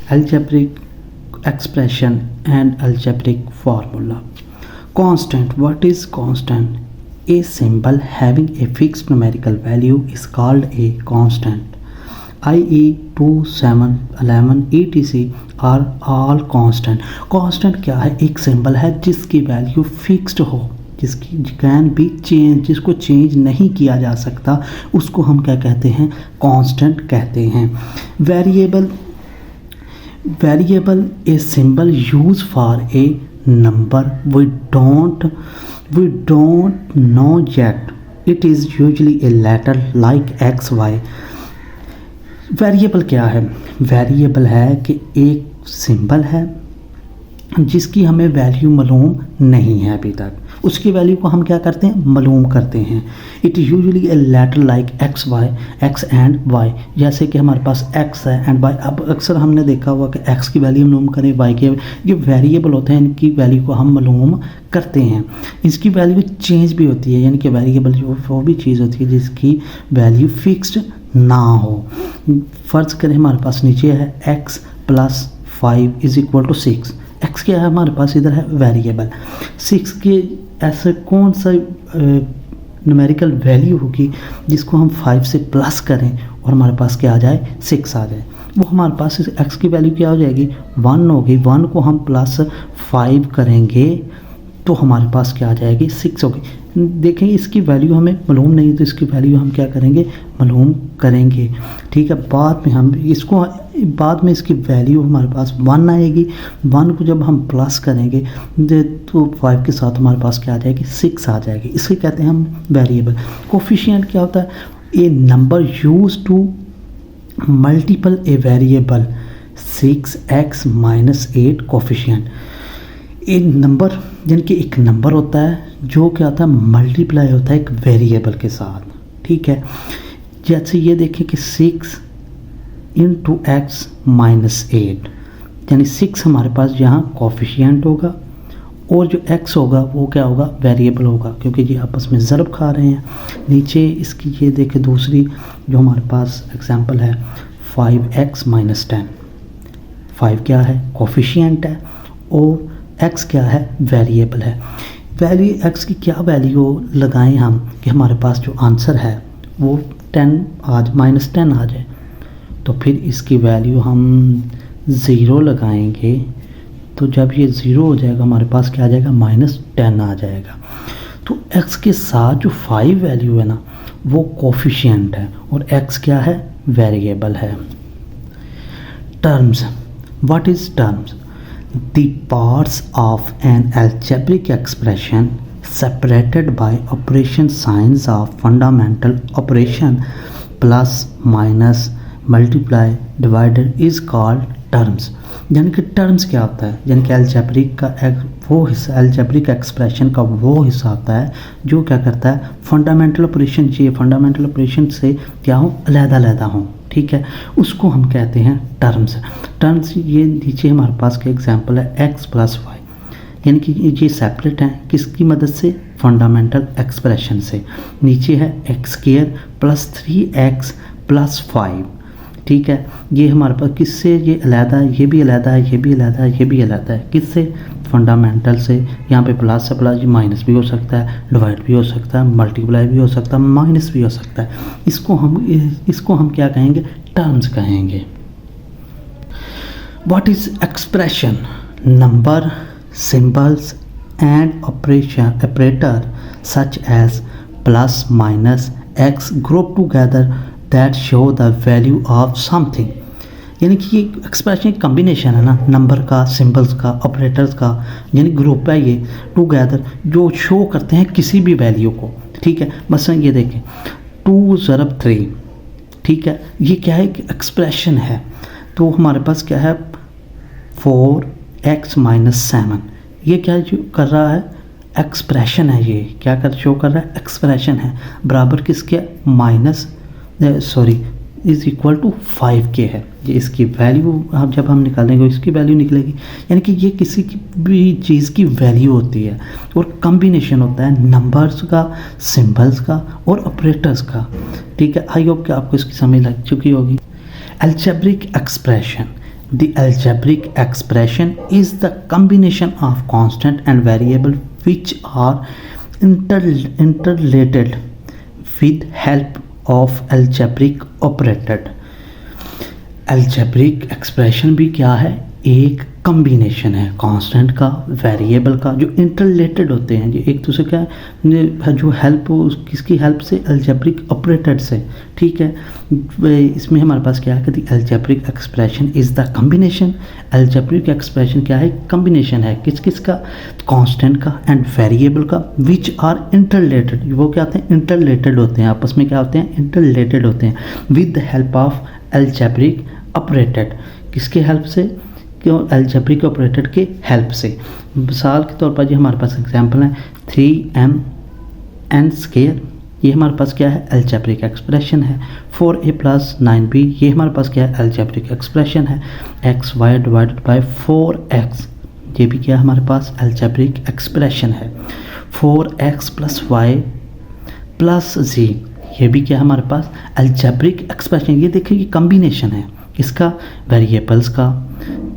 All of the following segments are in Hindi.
algebraic expression and algebraic formula. Constant. What is constant? A symbol having a fixed numerical value is called a constant. i.e. 2, 7, 11 etc. are all constant. constant क्या है? एक सिंबल है जिसकी वैल्यू फिक्स्ड हो, जिसकी कैन बी चेंज, जिसको चेंज नहीं किया जा सकता, उसको हम क्या कहते हैं? कांस्टेंट कहते हैं. Variable a symbol use for a number we don't know yet. It is usually a letter like X Y. Variable क्या है? वेरिएबल है कि एक सिंबल है जिसकी हमें वैल्यू मालूम नहीं है अभी तक, उसकी वैल्यू को हम क्या करते हैं? मालूम करते हैं. It usually a letter like X Y, X and Y. जैसे कि हमारे पास एक्स है एंड वाई. अब अक्सर हमने देखा हुआ कि एक्स की वैल्यू मालूम करें, वाई की. ये वेरिएबल होते हैं, इनकी वैल्यू को हम मालूम करते हैं. इसकी वैल्यू चेंज भी होती है, यानी कि वेरिएबल जो वो भी चीज़ होती है जिसकी वैल्यू फिक्स्ड ना हो. फ़र्ज़ करें हमारे पास नीचे है x plus 5 is equal to 6. x क्या है हमारे पास? इधर है वेरिएबल. 6 के ऐसे कौन सा न्यूमेरिकल वैल्यू होगी जिसको हम 5 से प्लस करें और हमारे पास क्या आ जाए? 6 आ जाए. वो हमारे पास x की वैल्यू क्या हो जाएगी? 1 होगी. 1 को हम प्लस 5 करेंगे तो हमारे पास क्या आ जाएगी? 6 होगी. देखें इसकी वैल्यू हमें मालूम नहीं, तो इसकी वैल्यू हम क्या करेंगे? मालूम करेंगे. ठीक है. बाद में इसकी वैल्यू हमारे पास 1 आएगी. 1 को जब हम प्लस करेंगे तो 5 के साथ हमारे पास क्या आ जाएगी? 6 आ जाएगी. इसके कहते हैं हम वेरिएबल. कोफिशिएंट क्या होता है? A number use to multiple a variable 6x - 8 coefficient. एक नंबर यानी कि एक नंबर होता है जो क्या होता है? मल्टीप्लाई होता है एक वेरिएबल के साथ. ठीक है. जैसे ये देखें कि 6 × x - 8 यानी 6 हमारे पास यहाँ कोफिशिएंट होगा और जो x होगा वो क्या होगा? वेरिएबल होगा, क्योंकि ये आपस में ज़रब खा रहे हैं. नीचे इसकी ये देखें दूसरी जो हमारे पास एग्जांपल है 5x - 10. 5 क्या है? कोफिशिएंट है और x क्या है? वेरिएबल है. वैल्यू x की क्या वैल्यू लगाएं हम कि हमारे पास जो आंसर है वो 10 -10 आ जाए. तो फिर इसकी वैल्यू हम 0 लगाएंगे, तो जब ये 0 हो जाएगा हमारे पास क्या आ जाएगा? -10 आ जाएगा. तो x के साथ जो 5 वैल्यू है ना वो कोफिशिएंट है और x क्या है? वेरिएबल है. Terms. What is terms? The parts of an algebraic expression separated by operation signs of fundamental operation plus, minus, multiply, divided is called terms. यानी कि टर्म्स क्या होता है? यानी कि अलजेब्रिक का वो हिस्सा, अलजेब्रिक एक्सप्रेशन का वो हिस्सा होता है जो क्या करता है? Fundamental operation. ये फंडामेंटल ऑपरेशन से क्या हो? अलग-अलग हो. ठीक है. उसको हम कहते हैं टर्म्स. टर्म्स ये नीचे हमारे पास का एग्जांपल है x + y, यानी कि ये सेपरेट हैं किसकी मदद से? फंडामेंटल एक्सप्रेशन से. नीचे है x² + 3x + 5. ठीक है. ये हमारे पास किससे? ये अलग है, ये भी अलग है, ये भी अलग है, ये भी अलग है. किससे? फंडामेंटल से. यहाँ पे प्लस से प्लस माइनस भी हो सकता है, डिवाइड भी हो सकता है, मल्टीप्लाई भी हो सकता है, माइनस भी हो सकता है. इसको हम क्या कहेंगे? टर्म्स कहेंगे. What is expression? Number, symbols and operator such as plus, minus, x group together that show the value of something. यानी कि ये एक्सप्रेशन कम्बिनेशन है ना, नंबर का, सिंबल्स का, ऑपरेटर्स का, यानी ग्रुप है ये टुगेदर जो शो करते हैं किसी भी वैल्यू को. ठीक है. मसलन ये देखें 2 × 3. ठीक है. ये क्या है? एक्सप्रेशन है. तो हमारे पास क्या है? 4x - 7. ये क्या जो कर रहा है? एक्सप्रेशन है. ये क्या कर शो कर रहा है? एक्सप्रेशन है. बराबर किसके? इज इक्वल टू 5 के है. ये इसकी वैल्यू जब हम निकालेंगे इसकी वैल्यू निकलेगी. यानी कि ये किसी की भी चीज़ की वैल्यू होती है और कम्बिनेशन होता है नंबर्स का, सिंबल्स का और ऑपरेटर्स का. ठीक है. आई होप कि आपको इसकी समझ लग चुकी होगी. Algebraic expression The algebraic expression is the combination of constant and variable which are interrelated with help of algebraic operator. algebraic expression भी क्या है, एक कॉम्बिनेशन है कांस्टेंट का, वेरिएबल का, जो इंटरलेटेड होते हैं, जो एक दूसरे का जो हेल्प किसकी हेल्प से, अलजेब्रिक ऑपरेटर से, ठीक है। इसमें हमारे पास क्या है कि algebraic expression is the combination, algebraic expression क्या है, कॉम्बिनेशन है किस किस का, कांस्टेंट का एंड वेरिएबल का, विच आर इंटरलेटेड, वो क्या होते हैं, इंटरलेटेड होते हैं, आपस में क्या होते हैं, इंटरलेटेड होते हैं, with the help of algebraic operator, किसके हेल्प से, क्यों, अलजेब्रिक ऑपरेटर के हेल्प से। मिसाल के तौर पर जो हमारे पास एग्जांपल है 3m(n)², ये हमारे पास क्या है, अलजेब्रिक एक्सप्रेशन है। 4a + 9b, ये हमारे पास क्या है, अलजेब्रिक एक्सप्रेशन है। xy / 4x, ये भी क्या है हमारे पास, अलजेब्रिक एक्सप्रेशन है। 4x + y + z, ये भी क्या है हमारे पास, अलजेब्रिक एक्सप्रेशन। ये देखिए ये कॉम्बिनेशन है इसका, वेरिएबल्स का,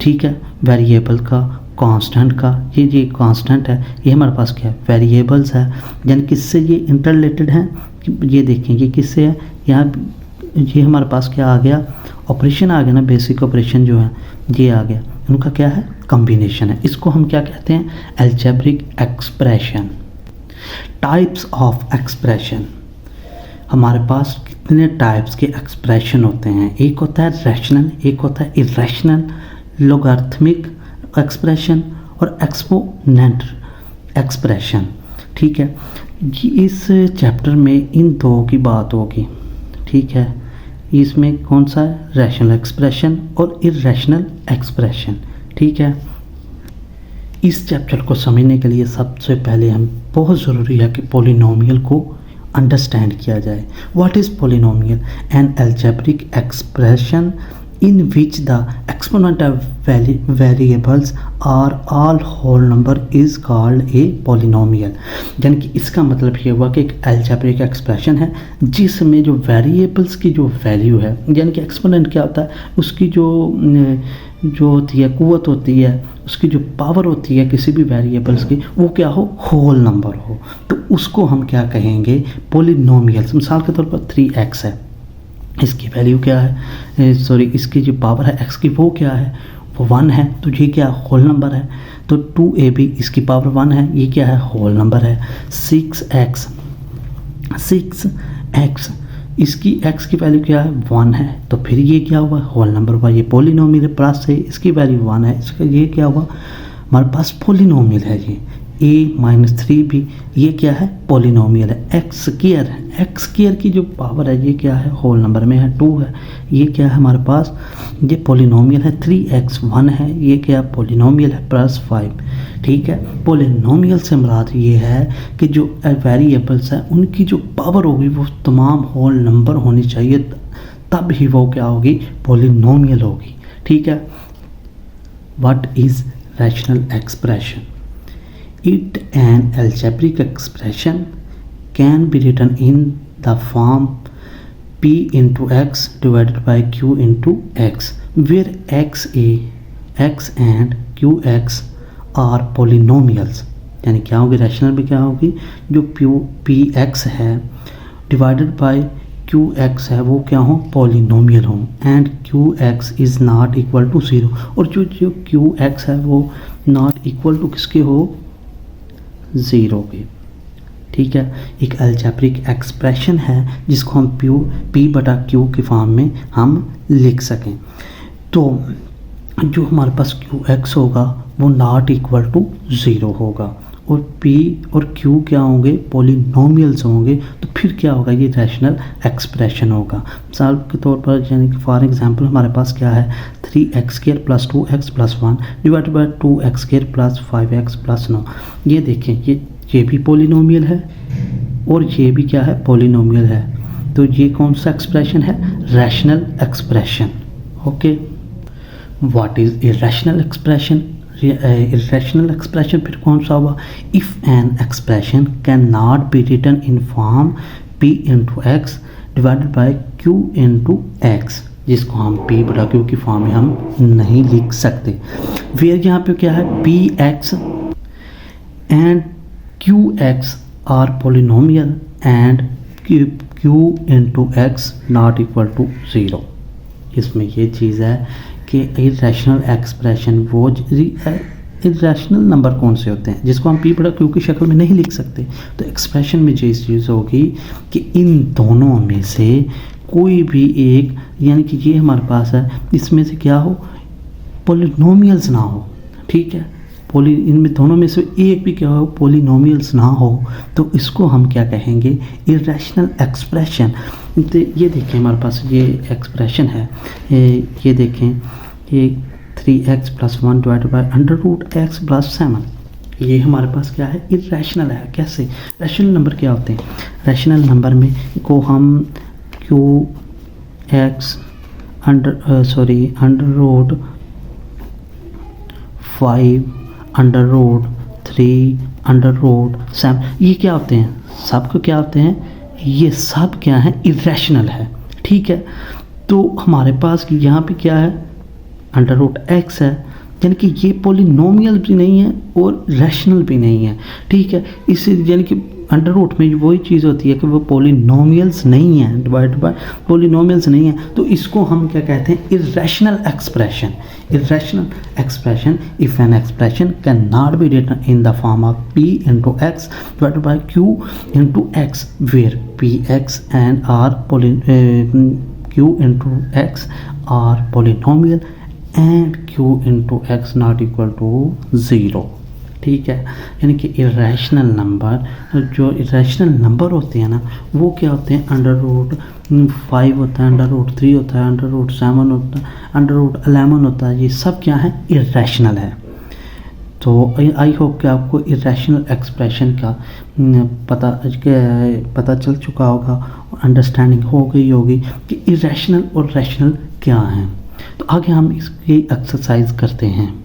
ठीक है, वेरिएबल का, कांस्टेंट का, ये कांस्टेंट है, ये हमारे पास क्या है, वेरिएबल्स है, यानी किससे ये इंटरलेटेड हैं, ये देखें ये किससे है, यहाँ ये हमारे पास क्या आ गया, ऑपरेशन आ गया ना, बेसिक ऑपरेशन जो है ये आ गया, उनका क्या है, कॉम्बिनेशन है। इसको हम क्या कहते हैं, algebraic expression. Types of expression, हमारे पास कितने टाइप्स के एक्सप्रेशन होते हैं, एक होता है रैशनल, एक होता है इरेशनल, लोगारिथमिक एक्सप्रेशन और एक्सपोनेंट एक्सप्रेशन, ठीक है। इस चैप्टर में इन दो की बात होगी, ठीक है। इसमें कौन सा है, रैशनल एक्सप्रेशन और इरेशनल एक्सप्रेशन, ठीक है। इस चैप्टर को समझने के लिए सबसे पहले हम बहुत ज़रूरी है कि पॉलिनोमियल को अंडरस्टैंड किया जाए। What is polynomial? N algebraic expression in which the exponent of variables are all whole number is called a polynomial। यानी कि इसका मतलब ये हुआ कि एक अलजेब्रिक एक्सप्रेशन है जिसमें जो वेरिएबल्स की जो वैल्यू है, यानी कि एक्सपोनेंट क्या होता है, उसकी जो होती है, कुव्वत होती है, उसकी जो पावर होती है किसी भी वेरिएबल्स की, वो क्या हो, होल नंबर हो, तो उसको हम क्या कहेंगे, पॉलिनोमियल्स। मिसाल के तौर पर 3x है, इसकी वैल्यू क्या है, सॉरी इसकी जो पावर है x की वो क्या है, वो 1 है, तो ये क्या होल नंबर है। तो 2ab इसकी पावर 1 है, ये क्या है, होल नंबर है। 6x इसकी x की वैल्यू क्या है, 1 है, तो फिर ये क्या हुआ, होल नंबर हुआ, ये पॉलिनोमियल प्लस है, इसकी वैल्यू 1 है, इसका ये क्या हुआ, हमारे पास पॉलिनोमियल है। ये a-3b ये क्या है, पॉलिनोमियल है। x² की जो पावर है ये क्या है, होल नंबर में है, 2 है, ये क्या है हमारे पास, ये पॉलिनोमियल है। 3x 1 है, ये क्या पॉलिनोमियल है, +5, ठीक है। पॉलिनोमियल से मुराद ये है कि जो वेरिएबल्स हैं उनकी जो पावर होगी वो तमाम होल नंबर होनी चाहिए, तब ही वो क्या होगी, पॉलिनोमियल होगी, ठीक है। What is rational expression? It an algebraic expression can be written in the form p into x divided by q into x, where x and qx are polynomials। यानी क्या होगी, रैशनल भी क्या होगी, जो px है डिवाइडेड बाय qx है वो क्या हो, पॉलिनोमियल हो, and qx is not equal to 0, और जो qx है वो नॉट इक्वल टू किसके हो, 0 के, ठीक है। एक अलजेब्रिक एक्सप्रेशन है जिसको हम p/q की फॉर्म में हम लिख सकें। तो जो हमारे पास qx होगा वो नॉट इक्वल टू 0 होगा, और p और q क्या होंगे, पॉलिनोमियल्स होंगे, तो फिर क्या होगा, ये रैशनल एक्सप्रेशन होगा। मिसाल के तौर पर यानी कि फॉर एग्जांपल हमारे पास क्या है, 3x² + 2x + 1 divided by 2x² + 5x + 9। ये देखें ये भी पॉलिनोमियल है और ये भी क्या है, पॉलिनोमियल है, तो ये कौन सा एक्सप्रेशन है, rational expression, okay. What is irrational expression? Irrational expression फिर कौन सा हुआ, if an expression can not be written in form p into x divided by q into x, जिसको हम p बटा q की फॉर्म में हम नहीं लिख सकते। फिर यहाँ पे क्या है, px and qx are polynomial and q into X not equal to 0। इसमें ये चीज़ है कि इरेशनल एक्सप्रेशन, वो इरेशनल नंबर कौन से होते हैं जिसको हम p बटा q की शक्ल में नहीं लिख सकते। तो एक्सप्रेशन में ये चीज़ होगी कि इन दोनों में से कोई भी एक, यानी कि ये हमारे पास है, इसमें से क्या हो, पोलिनोमियल्स ना हो, ठीक है, इनमें दोनों में से एक भी क्या हो, पोलिनोमियल्स ना हो, तो इसको हम क्या कहेंगे, इरेशनल एक्सप्रेशन। तो ये देखें हमारे पास ये एक्सप्रेशन है, ये देखें, ये 3x + 1 डिवाइडेड बाय √x + 7, ये हमारे पास क्या है, इरेशनल है। कैसे, रैशनल नंबर क्या होते हैं, रैशनल नंबर में को हम qx √5 √3 √7, ये क्या होते हैं, सबको क्या होते हैं, ये सब क्या है, इरेशनल है, ठीक है। तो हमारे पास यहाँ पे क्या है, √x है, यानी कि ये पोलिनोमियल भी नहीं है और रैशनल भी नहीं है, ठीक है। इसे यानी कि अंडर रूट में वही चीज़ होती है कि वो पोलिनोमियल्स नहीं है, डिवाइड बाय पोलिनोमियल्स नहीं है, तो इसको हम क्या कहते हैं, irrational expression. Irrational expression, if an expression can not be written in the form of p into X divided by q into X, where px and are q into X are polynomial and q into X not equal to 0, ठीक है। यानी कि इरेशनल नंबर, जो इरेशनल नंबर होते हैं ना, वो क्या होते हैं, √5 होता है, √3 होता है, √7 होता है, √11 होता है, ये सब क्या है, इरेशनल है। तो आई होप कि आपको इरेशनल एक्सप्रेशन का पता चल चुका होगा, अंडरस्टैंडिंग हो गई होगी कि इरेशनल और रैशनल क्या हैं। तो आगे हम इसकी एक्सरसाइज करते हैं।